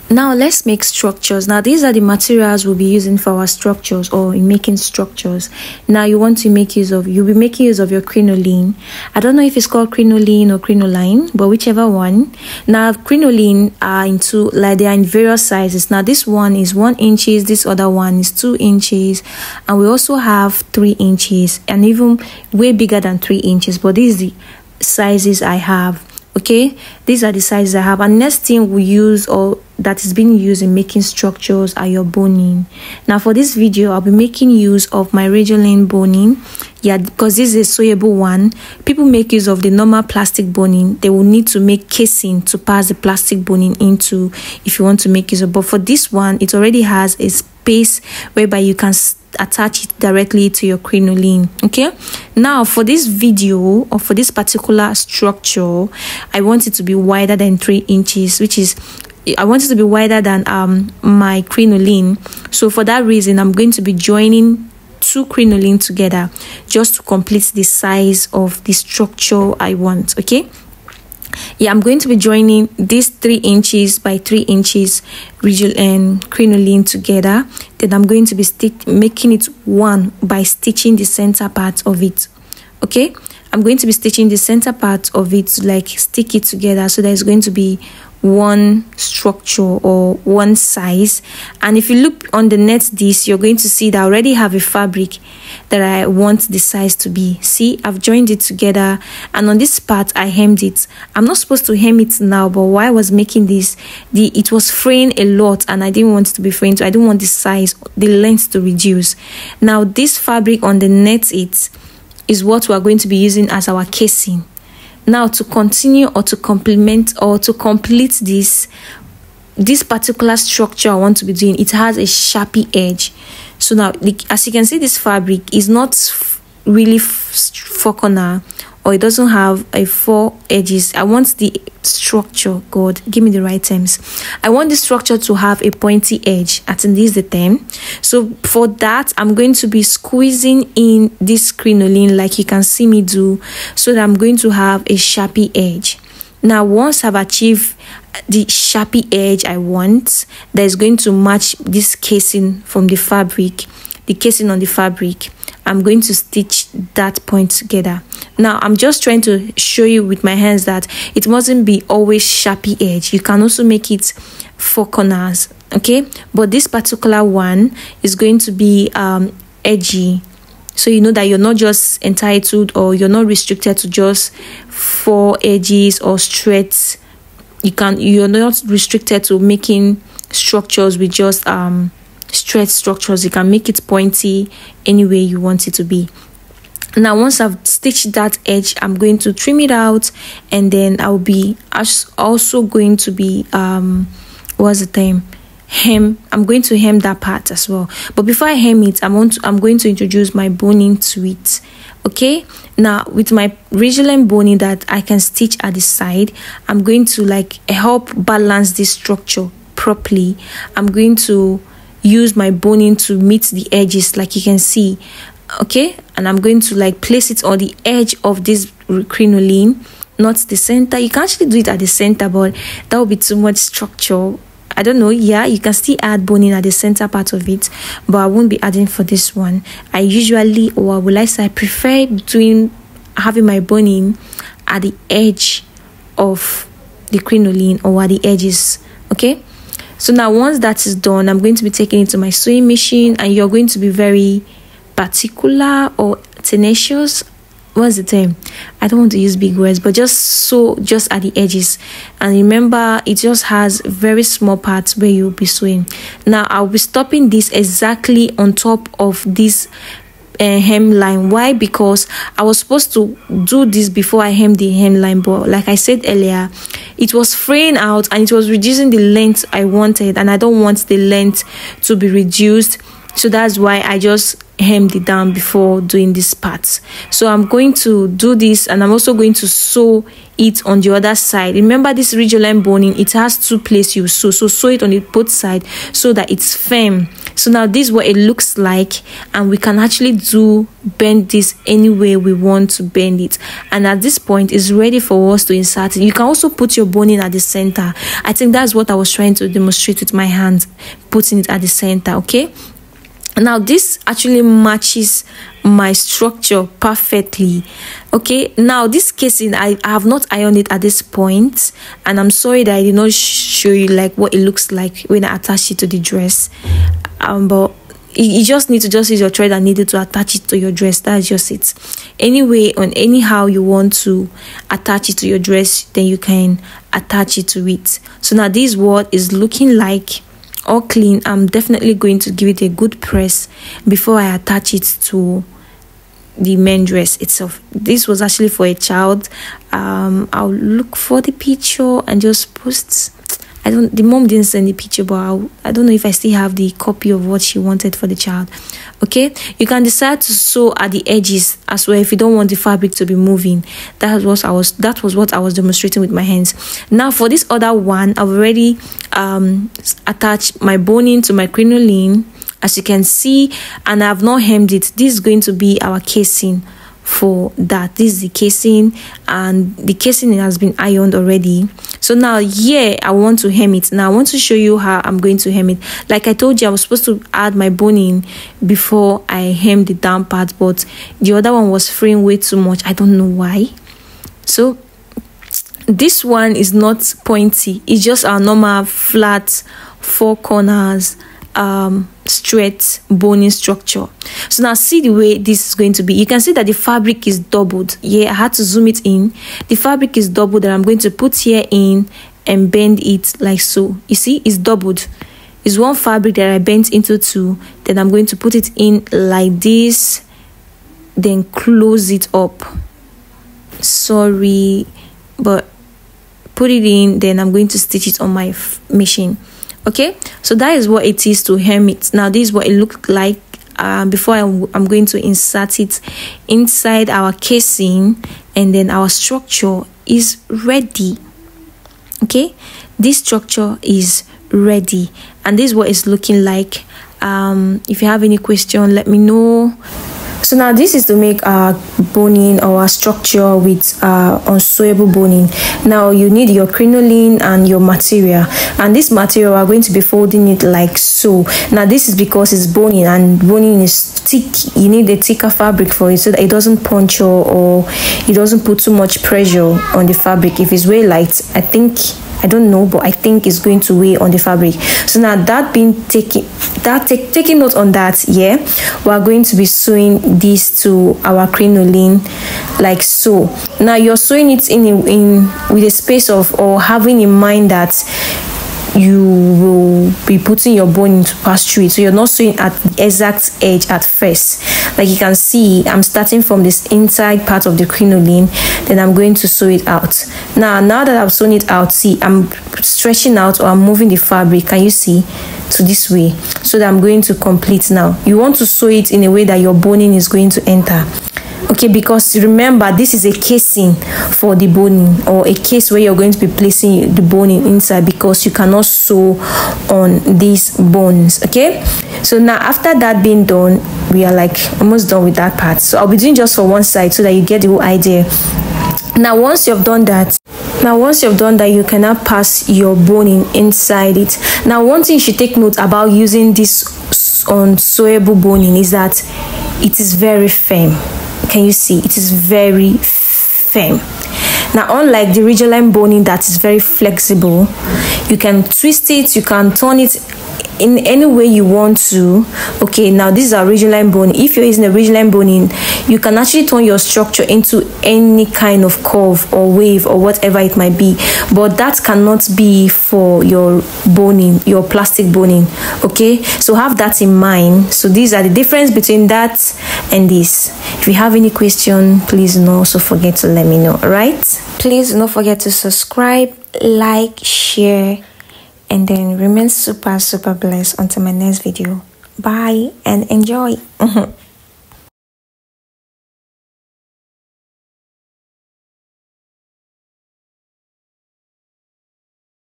Now let's make structures. Now these are the materials we'll be using for our structures or in making structures. Now you'll be making use of your crinoline. I don't know if it's called crinoline or crinoline, but whichever one. Now crinoline they are in various sizes. Now this one is 1 inch, this other one is 2 inches, and we also have 3 inches and even way bigger than 3 inches. But these are the sizes I have. Okay, these are the sizes I have. And next thing we use, or that is being used in making structures, are your boning. Now for this video I'll be making use of my Ridgeline boning. Yeah, because this is a sewable one. People make use of the normal plastic boning. They will need to make casing to pass the plastic boning into if you want to make use of. But for this one, it already has a space whereby you can attach it directly to your crinoline. Okay, now for this video or for this particular structure, I want it to be wider than 3 inches, which is I want it to be wider than my crinoline. So for that reason, I'm going to be joining 2 crinoline together just to complete the size of the structure I want. Okay, yeah, I'm going to be joining this 3 inches by 3 inches crinoline together. Then I'm going to be making it one by stitching the center part of it. Okay, I'm going to be stitching the center part of it, like stick it together, so there's going to be one structure or one size. And if you look on the net this, you're going to see that I already have a fabric that I want the size to be. See, I've joined it together, and on this part I hemmed it. I'm not supposed to hem it now, but while I was making this, it was fraying a lot and I didn't want it to be fraying, so I didn't want the size, the length to reduce. Now this fabric on the net is what we are going to be using as our casing. Now to continue or to complement or to complete this particular structure I want to be doing, it has a sharpie edge. So now, as you can see, this fabric is not really 4 corner, or it doesn't have a 4 edges. I want the structure, God, give me the right terms. I want the structure to have a pointy edge. I think this is the term. So for that, I'm going to be squeezing in this crinoline like you can see me do, so that I'm going to have a sharpie edge. Now once I've achieved the sharpie edge I want, that is going to match this casing from the fabric, the casing on the fabric, I'm going to stitch that point together. Now I'm just trying to show you with my hands that it mustn't be always sharpie edge. You can also make it 4 corners. Okay, but this particular one is going to be edgy, so you know that you're not just entitled, or you're not restricted to just 4 edges or straight. You're not restricted to making structures with just straight structures. You can make it pointy any way you want it to be. Now once I've stitched that edge, I'm going to trim it out, and then I'll be also going to be what's the term, hem. I'm going to hem that part as well. But before I hem it, I'm going to introduce my boning to it. Okay, now with my Ridgeline boning that I can stitch at the side, I'm going to help balance this structure properly. I'm going to use my boning to meet the edges like you can see. Okay, and I'm going to place it on the edge of this crinoline, not the center. You can actually do it at the center, but that would be too much structure. I don't know. Yeah, you can still add boning at the center part of it, but I won't be adding for this one. I usually, or will I say, I prefer having my boning at the edge of the crinoline or at the edges. Okay, so now once that is done, I'm going to be taking it to my sewing machine, and you're going to be very particular or tenacious. What's the term? I don't want to use big words, but just sew just at the edges. And remember, it just has very small parts where you'll be sewing. Now I'll be stopping this exactly on top of this hemline. Why? Because I was supposed to do this before I hem the hemline, but like I said earlier, it was fraying out and it was reducing the length I wanted, and I don't want the length to be reduced. So that's why I just hemmed it down before doing this part. So I'm going to do this, and I'm also going to sew it on the other side. Remember, this Ridgeline boning, it has 2 places you sew, so sew it on the both sides so that it's firm. So now this is what it looks like, and we can actually bend this any way we want to bend it. And at this point, it's ready for us to insert it. You can also put your boning at the center. I think that's what I was trying to demonstrate with my hand, putting it at the center. Okay, now this actually matches my structure perfectly. Okay, now this casing, I have not ironed it at this point, and I'm sorry that I did not show you like what it looks like when I attach it to the dress. But you just need to use your thread and needle to attach it to your dress. That's just it. Anyway, on anyhow you want to attach it to your dress, then you can attach it to it. So now this is what is looking like, all clean. I'm definitely going to give it a good press before I attach it to the main dress itself. This was actually for a child. I'll look for the picture and just post. The mom didn't send the picture, but I don't know if I still have the copy of what she wanted for the child. Okay, you can decide to sew at the edges as well if you don't want the fabric to be moving. That was what I was demonstrating with my hands. Now for this other one, I've already attached my boning to my crinoline, as you can see, and I have not hemmed it. This is going to be our casing for that. This is the casing, and the casing has been ironed already. So now here I want to hem it. Now I want to show you how I'm going to hem it. Like I told you, I was supposed to add my boning before I hem the down part, but the other one was fraying way too much. I don't know why. So this one is not pointy, it's just our normal flat 4 corners straight boning structure. So now see the way this is going to be. You can see that the fabric is doubled. Yeah, I had to zoom it in. The fabric is doubled that I'm going to put here in and bend it like so. You see, it's doubled. It's one fabric that I bent into 2. Then I'm going to put it in like this, then close it up. Sorry, but put it in, then I'm going to stitch it on my machine. Okay, so that is what it is to hem it. Now this is what it looked like before I'm going to insert it inside our casing, and then our structure is ready. Okay, this structure is ready, and this is what it's looking like. If you have any question, let me know. So now this is to make our boning or our structure with unsewable boning. Now you need your crinoline and your material, and this material we are going to be folding it like so. Now this is because it's boning, and boning is thick. You need a thicker fabric for it so that it doesn't puncture or it doesn't put too much pressure on the fabric. If it's way light, I don't know, but I think it's going to weigh on the fabric. So now that being taking note on that, yeah, we are going to be sewing this to our crinoline like so. Now you're sewing it in with a space of, or having in mind that you will be putting your boning to pass through it, so you're not sewing at the exact edge at first. Like you can see, I'm starting from this inside part of the crinoline, then I'm going to sew it out. Now that I've sewn it out, see, I'm stretching out, or I'm moving the fabric, can you see, to this way, so that I'm going to complete. Now you want to sew it in a way that your boning is going to enter. Okay, because remember, this is a casing for the boning, or a case where you're going to be placing the boning inside, because you cannot sew on these bones. Okay, so now after that being done, we are like almost done with that part. So I'll be doing just for one side so that you get the whole idea. Now once you've done that, you can now pass your boning inside it. Now one thing you should take note about using this unsewable boning is that it is very firm. Can you see? It is very firm. Now unlike the Ridgeline boning that is very flexible, you can twist it, you can turn it in any way you want to. Okay, now this is our Ridgeline boning. If you're using a Ridgeline boning, you can actually turn your structure into any kind of curve or wave or whatever it might be, but that cannot be for your boning, your plastic boning. Okay, so have that in mind. So these are the difference between that and this. If you have any question, please do not also forget to let me know. All right, please do not forget to subscribe, like, share, and then remain super blessed until my next video. Bye and enjoy.